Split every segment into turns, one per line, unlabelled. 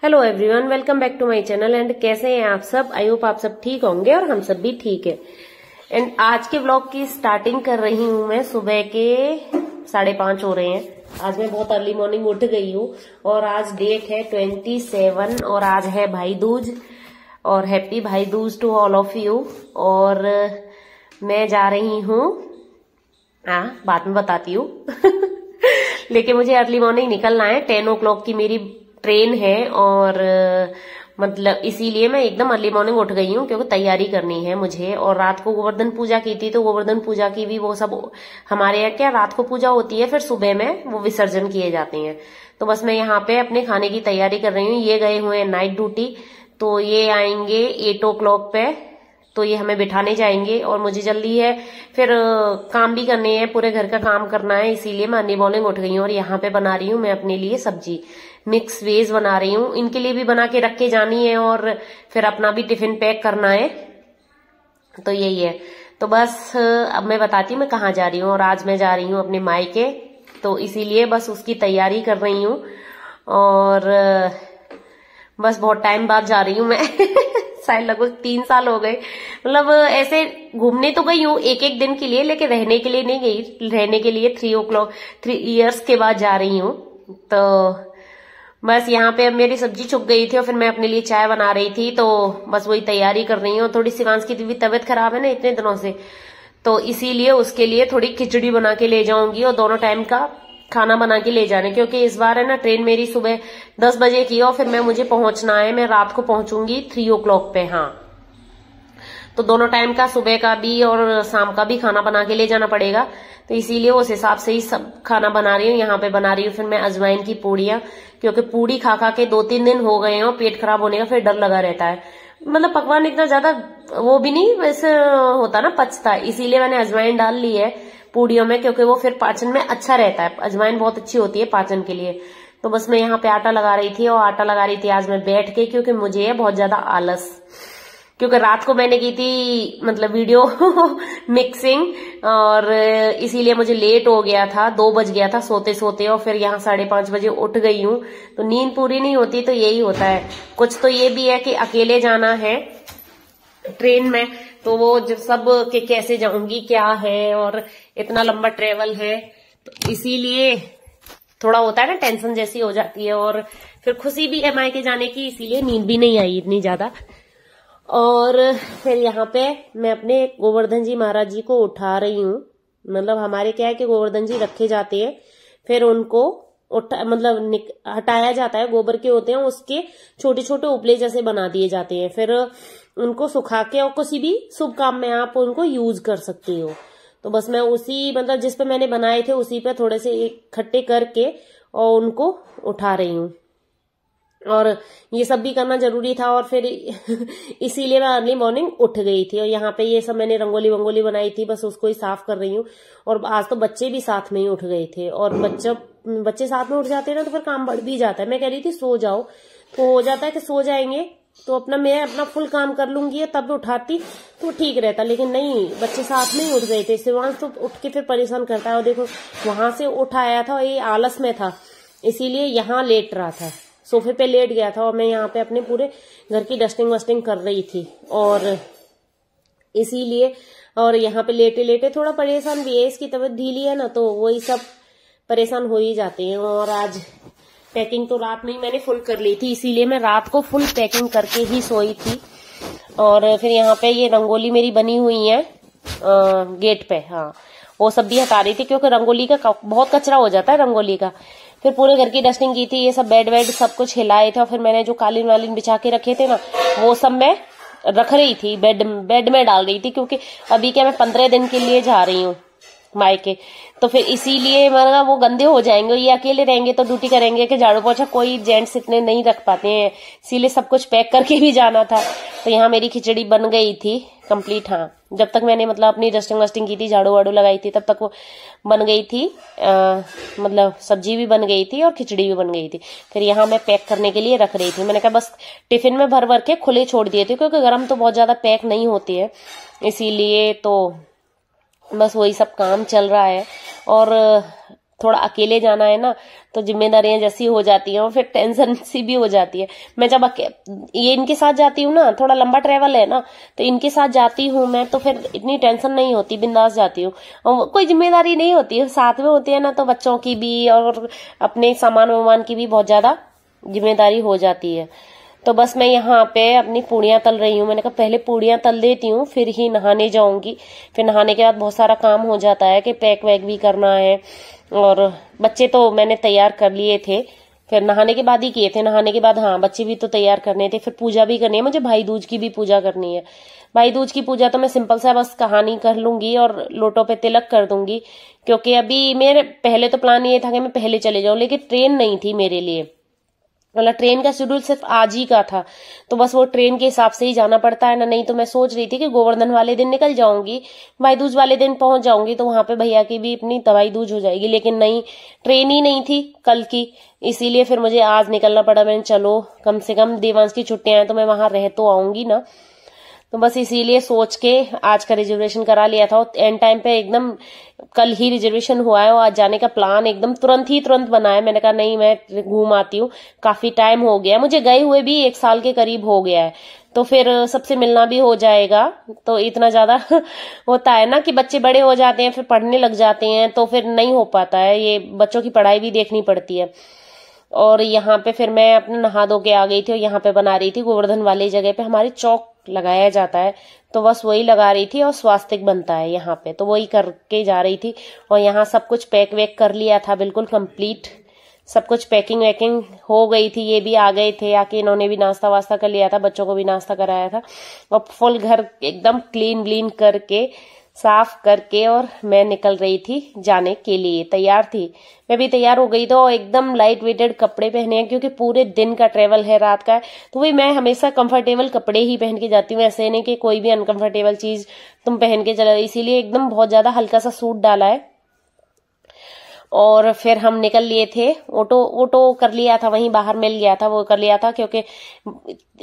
Hello everyone, welcome back to my channel. And कैसे हैं आप सब? आई होप आप सब ठीक होंगे और हम सब भी ठीक है। एंड आज के व्लॉग की स्टार्टिंग कर रही हूं मैं। सुबह के 5:30 हो रहे हैं। आज मैं बहुत अर्ली मॉर्निंग उठ गई हूँ और आज डेट है 27 और आज है भाई दूज। और happy Bhai Dooj to all of you. और मैं जा रही हूँ, बाद में बताती हूँ लेकिन मुझे अर्ली मॉर्निंग निकलना है। 10 o'clock की मेरी ट्रेन है और मतलब इसीलिए मैं एकदम अर्ली मॉर्निंग उठ गई हूँ क्योंकि तैयारी करनी है मुझे। और रात को गोवर्धन पूजा की थी तो गोवर्धन पूजा की भी वो सब हमारे यहाँ क्या रात को पूजा होती है, फिर सुबह में वो विसर्जन किए जाते हैं। तो बस मैं यहाँ पे अपने खाने की तैयारी कर रही हूँ। ये गए हुए हैं नाइट ड्यूटी, तो ये आएंगे 8 o'clock पे, तो ये हमें बिठाने जाएंगे। और मुझे जल्दी है, फिर काम भी करने हैं, पूरे घर का काम करना है, इसीलिए मैं अर्ली मॉर्निंग उठ गई हूँ। और यहाँ पे बना रही हूँ मैं अपने लिए सब्जी, मिक्स वेज बना रही हूँ। इनके लिए भी बना के रख के जानी है और फिर अपना भी टिफिन पैक करना है, तो यही है। तो बस अब मैं बताती हूँ मैं कहाँ जा रही हूँ। और आज मैं जा रही हूँ अपने मायके, तो इसीलिए बस उसकी तैयारी कर रही हूँ। और बस बहुत टाइम बाद जा रही हूँ मैं शायद लगभग 3 साल हो गए। मतलब ऐसे घूमने तो गई हूँ एक दिन के लिए, लेकिन रहने के लिए नहीं गई। रहने के लिए 3 years के बाद जा रही हूँ। तो बस यहाँ पे अब मेरी सब्जी छुप गई थी और फिर मैं अपने लिए चाय बना रही थी, तो बस वही तैयारी कर रही हूँ। थोड़ी शिवांश की भी तबीयत खराब है ना इतने दिनों से, तो इसीलिए उसके लिए थोड़ी खिचड़ी बना के ले जाऊंगी और दोनों टाइम का खाना बना के ले जाने। क्योंकि इस बार है ना ट्रेन मेरी सुबह 10 बजे की और फिर मुझे पहुंचना है, मैं रात को पहुंचूंगी 3 o'clock पे। हाँ, तो दोनों टाइम का सुबह का भी और शाम का भी खाना बना के ले जाना पड़ेगा, तो इसीलिए उस हिसाब से ही सब खाना बना रही हूँ। यहाँ पे बना रही हूँ फिर मैं अजवाइन की पूड़ियाँ, क्योंकि पूड़ी खा खा के 2-3 दिन हो गए हैं और पेट खराब होने का फिर डर लगा रहता है। मतलब पकवान इतना ज्यादा वो भी नहीं वैसे होता ना, पचता, इसीलिए मैंने अजवाइन डाल ली है पूड़ियों में, क्योंकि वो फिर पाचन में अच्छा रहता है। अजवाइन बहुत अच्छी होती है पाचन के लिए। तो बस मैं यहाँ पे आटा लगा रही थी, और आटा लगा रही थी आज मैं बैठ के, क्योंकि मुझे है बहुत ज्यादा आलस। क्योंकि रात को मैंने की थी मतलब वीडियो मिक्सिंग, और इसीलिए मुझे लेट हो गया था, 2 बज गया था सोते सोते। और फिर यहाँ 5:30 बजे उठ गई हूँ, तो नींद पूरी नहीं होती, तो यही होता है। कुछ तो ये भी है कि अकेले जाना है ट्रेन में, तो वो जब सब के कैसे जाऊंगी क्या है, और इतना लंबा ट्रेवल है, तो इसीलिए थोड़ा होता है ना, टेंशन जैसी हो जाती है। और फिर खुशी भी है मायके जाने की, इसीलिए नींद भी नहीं आई इतनी ज्यादा। और फिर यहाँ पे मैं अपने गोवर्धन जी महाराज जी को उठा रही हूँ। मतलब हमारे क्या है कि गोवर्धन जी रखे जाते हैं, फिर उनको हटाया जाता है। गोबर के होते हैं, उसके छोटे छोटे उपले जैसे बना दिए जाते हैं, फिर उनको सुखा के और किसी भी शुभ काम में आप उनको यूज कर सकते हो। तो बस मैं उसी मतलब जिस पे मैंने बनाए थे उसी पे थोड़े से इकट्ठे करके और उनको उठा रही हूँ। और ये सब भी करना जरूरी था, और फिर इसीलिए मैं अर्ली मॉर्निंग उठ गई थी। और यहाँ पे ये सब मैंने रंगोली वंगोली बनाई थी, बस उसको ही साफ कर रही हूँ। और आज तो बच्चे भी साथ में ही उठ गए थे, और बच्चे साथ में उठ जाते हैं ना, तो फिर काम बढ़ भी जाता है। मैं कह रही थी सो जाओ, तो हो जाता है कि सो जाएंगे तो मैं अपना फुल काम कर लूंगी, तब उठाती तो ठीक रहता। लेकिन नहीं, बच्चे साथ में ही उठ गए थे। शिवांश तो उठ के फिर परेशान करता है, और देखो वहां से उठ आया था, ये आलस में था, इसीलिए यहाँ लेट रहा था, सोफे पे लेट गया था। और मैं यहाँ पे अपने पूरे घर की डस्टिंग वस्टिंग कर रही थी, और इसीलिए और यहाँ पे लेटे लेटे थोड़ा परेशान भी है, इसकी तबीयत ढीली है ना, तो वही सब परेशान हो ही जाते हैं। और आज पैकिंग तो रात में ही मैंने फुल कर ली थी, इसीलिए मैं रात को फुल पैकिंग करके ही सोई थी। और फिर यहाँ पे ये रंगोली मेरी बनी हुई है गेट पे, हाँ, वो सब भी हटा रही थी, क्योंकि रंगोली का बहुत कचरा हो जाता है रंगोली का। फिर पूरे घर की डस्टिंग की थी, ये सब बेड वेड सब कुछ हिलाए थे, और फिर मैंने जो कालीन वालीन बिछा के रखे थे ना, वो सब मैं रख रही थी, बेड में डाल रही थी। क्योंकि अभी क्या मैं 15 दिन के लिए जा रही हूँ मायके, तो फिर इसीलिए मतलब वो गंदे हो जाएंगे। ये अकेले रहेंगे तो ड्यूटी करेंगे कि झाड़ू पोछा, कोई जेंट्स इतने नहीं रख पाते हैं, इसीलिए सब कुछ पैक करके भी जाना था। तो यहाँ मेरी खिचड़ी बन गई थी कंप्लीट। हाँ, जब तक मैंने मतलब अपनी डस्टिंग वस्टिंग की थी, झाड़ू वाड़ू लगाई थी, तब तक वो बन गई थी। मतलब सब्जी भी बन गई थी और खिचड़ी भी बन गई थी। फिर यहाँ मैं पैक करने के लिए रख रही थी। मैंने कहा बस टिफिन में भर भर के खुले छोड़ दिए थे, क्योंकि गर्म तो बहुत ज्यादा पैक नहीं होती है, इसीलिए तो बस वही सब काम चल रहा है। और थोड़ा अकेले जाना है ना, तो जिम्मेदारियां जैसी हो जाती हैं और फिर टेंशन सी भी हो जाती है। मैं जब ये इनके साथ जाती हूँ ना, थोड़ा लंबा ट्रेवल है ना, तो इनके साथ जाती हूँ मैं, तो फिर इतनी टेंशन नहीं होती, बिंदास जाती हूँ और कोई जिम्मेदारी नहीं होती है। साथ में होती है ना, तो बच्चों की भी और अपने सामान वामान की भी बहुत ज्यादा जिम्मेदारी हो जाती है। तो बस मैं यहाँ पे अपनी पूड़ियाँ तल रही हूँ। मैंने कहा पहले पूड़ियाँ तल देती हूँ, फिर ही नहाने जाऊंगी। फिर नहाने के बाद बहुत सारा काम हो जाता है कि पैक वैक भी करना है, और बच्चे तो मैंने तैयार कर लिए थे, फिर नहाने के बाद ही किए थे। नहाने के बाद हाँ, बच्चे भी तो तैयार करने थे। फिर पूजा भी करनी है मुझे, भाई दूज की भी पूजा करनी है। भाई दूज की पूजा तो मैं सिंपल सा बस कहानी कर लूंगी और लोटों पे तिलक कर दूंगी, क्योंकि अभी मेरे पहले तो प्लान ये था कि मैं पहले चले जाऊं, लेकिन ट्रेन नहीं थी मेरे लिए। मतलब ट्रेन का शेड्यूल सिर्फ आज ही का था, तो बस वो ट्रेन के हिसाब से ही जाना पड़ता है ना। नहीं तो मैं सोच रही थी कि गोवर्धन वाले दिन निकल जाऊंगी, भाई दूज वाले दिन पहुंच जाऊंगी, तो वहां पे भैया की भी अपनी दवाई दूज हो जाएगी। लेकिन नहीं, ट्रेन ही नहीं थी कल की, इसीलिए फिर मुझे आज निकलना पड़ा। मैंने चलो कम से कम देवांश की छुट्टियां हैं तो मैं वहां रह तो आऊंगी ना, तो बस इसीलिए सोच के आज का रिजर्वेशन करा लिया था। एंड टाइम पे एकदम कल ही रिजर्वेशन हुआ है और आज जाने का प्लान एकदम तुरंत बना है। मैंने कहा नहीं, मैं घूम आती हूँ, काफी टाइम हो गया मुझे गए हुए भी, 1 साल के करीब हो गया है, तो फिर सबसे मिलना भी हो जाएगा। तो इतना ज्यादा होता है ना कि बच्चे बड़े हो जाते हैं, फिर पढ़ने लग जाते हैं, तो फिर नहीं हो पाता है, ये बच्चों की पढ़ाई भी देखनी पड़ती है। और यहाँ पे फिर मैं अपने नहा धो के आ गई थी और यहाँ पे बना रही थी गोवर्धन वाली जगह पे हमारी चौक लगाया जाता है, तो बस वही लगा रही थी और स्वास्तिक बनता है यहाँ पे, तो वही करके जा रही थी। और यहाँ सब कुछ पैक वैक कर लिया था, बिल्कुल कंप्लीट सब कुछ पैकिंग वैकिंग हो गई थी। ये भी आ गए थे, आके इन्होंने भी नाश्ता वास्ता कर लिया था, बच्चों को भी नाश्ता कराया था और फुल घर एकदम क्लीन व्लीन करके साफ करके और मैं निकल रही थी जाने के लिए, तैयार थी। मैं भी तैयार हो गई तो एकदम लाइट वेटेड कपड़े पहने हैं, क्योंकि पूरे दिन का ट्रेवल है, रात का है, तो वही मैं हमेशा कंफर्टेबल कपड़े ही पहन के जाती हूँ। ऐसे नहीं कि कोई भी अनकंफर्टेबल चीज तुम पहन के चला, इसीलिए एकदम बहुत ज्यादा हल्का सा सूट डाला है। और फिर हम निकल लिए थे, ऑटो कर लिया था, वहीं बाहर मिल गया था, वो कर लिया था, क्योंकि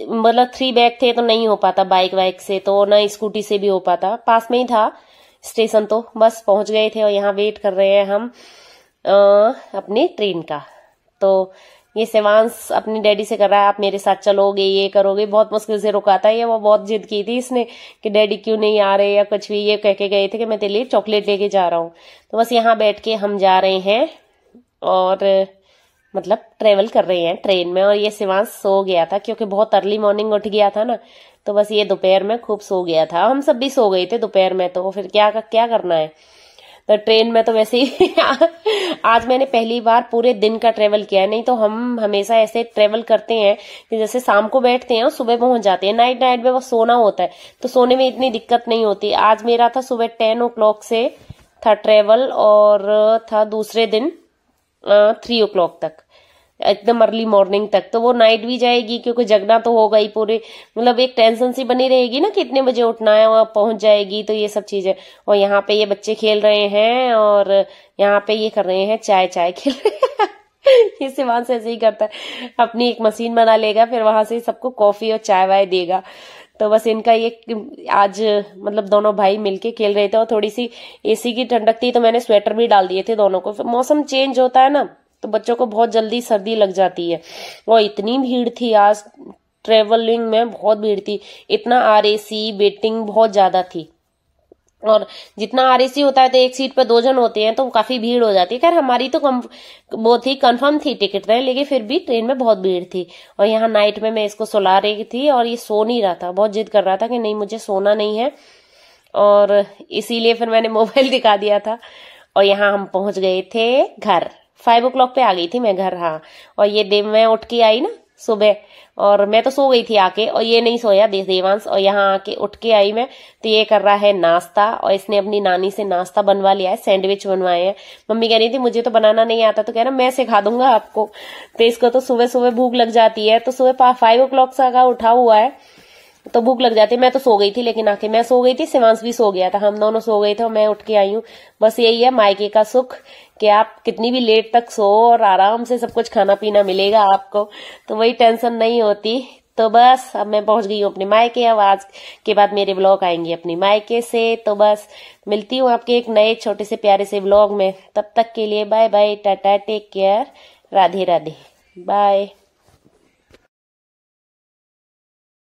मतलब 3 बैग थे तो नहीं हो पाता बाइक वाइक से, तो ना स्कूटी से भी हो पाता। पास में ही था स्टेशन, तो बस पहुंच गए थे और यहाँ वेट कर रहे हैं हम अपनी ट्रेन का। तो ये शिवांश अपनी डैडी से कर रहा है आप मेरे साथ चलोगे, ये करोगे, बहुत मुश्किल से रुकाता है ये, वो बहुत जिद की थी इसने कि डैडी क्यों नहीं आ रहे या कुछ भी, ये कह के गए थे कि मैं तेरे लिए चॉकलेट लेके जा रहा हूँ। तो बस यहाँ बैठ के हम जा रहे हैं और मतलब ट्रेवल कर रहे हैं ट्रेन में। और ये शिवांश सो गया था क्योंकि बहुत अर्ली मॉर्निंग उठ गया था ना, तो बस ये दोपहर में खूब सो गया था। हम सब भी सो गए थे दोपहर में, तो फिर क्या करना है। तो ट्रेन में तो वैसे ही आज मैंने पहली बार पूरे दिन का ट्रेवल किया है, नहीं तो हम हमेशा ऐसे ट्रेवल करते हैं कि जैसे शाम को बैठते हैं और सुबह पहुंच जाते हैं। नाइट में बस सोना होता है, तो सोने में इतनी दिक्कत नहीं होती। आज मेरा था सुबह 10 o'clock से था ट्रेवल, और था दूसरे दिन 3 o'clock तक, एकदम अर्ली मॉर्निंग तक। तो वो नाइट भी जाएगी क्योंकि जगना तो होगा ही पूरे, मतलब एक टेंशन सी बनी रहेगी ना कितने बजे उठना है, वहां पहुंच जाएगी, तो ये सब चीजें। और यहाँ पे ये बच्चे खेल रहे हैं और यहाँ पे ये कर रहे हैं चाय खेल रहे हैं ये शिवांश ऐसे ही करता है, अपनी एक मशीन बना लेगा, फिर वहां से सबको कॉफी और चाय वाय देगा। तो बस इनका ये आज मतलब दोनों भाई मिलके खेल रहे थे। और थोड़ी सी एसी की ठंडक थी तो मैंने स्वेटर भी डाल दिए थे दोनों को। मौसम चेंज होता है ना, तो बच्चों को बहुत जल्दी सर्दी लग जाती है। और इतनी भीड़ थी आज ट्रेवलिंग में, बहुत भीड़ थी, इतना आरएसी वेटिंग बहुत ज्यादा थी। और जितना आरएसी होता है तो एक सीट पे 2 जन होते हैं, तो काफी भीड़ हो जाती है। खैर हमारी तो वो थी, कंफर्म थी टिकट है, लेकिन फिर भी ट्रेन में बहुत भीड़ थी। और यहाँ नाइट में मैं इसको सुला रही थी और ये सो नहीं रहा था, बहुत जिद कर रहा था कि नहीं मुझे सोना नहीं है, और इसीलिए फिर मैंने मोबाइल दिखा दिया था। और यहाँ हम पहुंच गए थे घर, 5 o'clock पे आ गई थी मैं घर। हाँ, और ये मैं उठ के आई ना सुबह, और मैं तो सो गई थी आके, और ये नहीं सोया देवांश। और यहाँ आके उठ के आई मैं, तो ये कर रहा है नाश्ता, और इसने अपनी नानी से नाश्ता बनवा लिया है, सैंडविच बनवाए हैं। मम्मी कह रही थी मुझे तो बनाना नहीं आता, तो कह रहा मैं सिखा दूंगा आपको। तो इसको तो सुबह सुबह भूख लग जाती है, तो सुबह 5 o'clock का उठा हुआ है, तो भूख लग जाती है। मैं तो सो गई थी, लेकिन आके मैं सो गई थी, शिवांश भी सो गया था, हम दोनों सो गए थे और मैं उठ के आई हूँ। बस यही है मायके का सुख कि आप कितनी भी लेट तक सो और आराम से सब कुछ खाना पीना मिलेगा आपको, तो वही टेंशन नहीं होती। तो बस अब मैं पहुंच गई हूँ अपने मायके। अब आज के बाद मेरे व्लॉग आएंगे अपने मायके से। तो बस मिलती हूँ आपके एक नए छोटे से प्यारे से व्लॉग में। तब तक के लिए bye bye, tata, take care, Radhe Radhe, bye.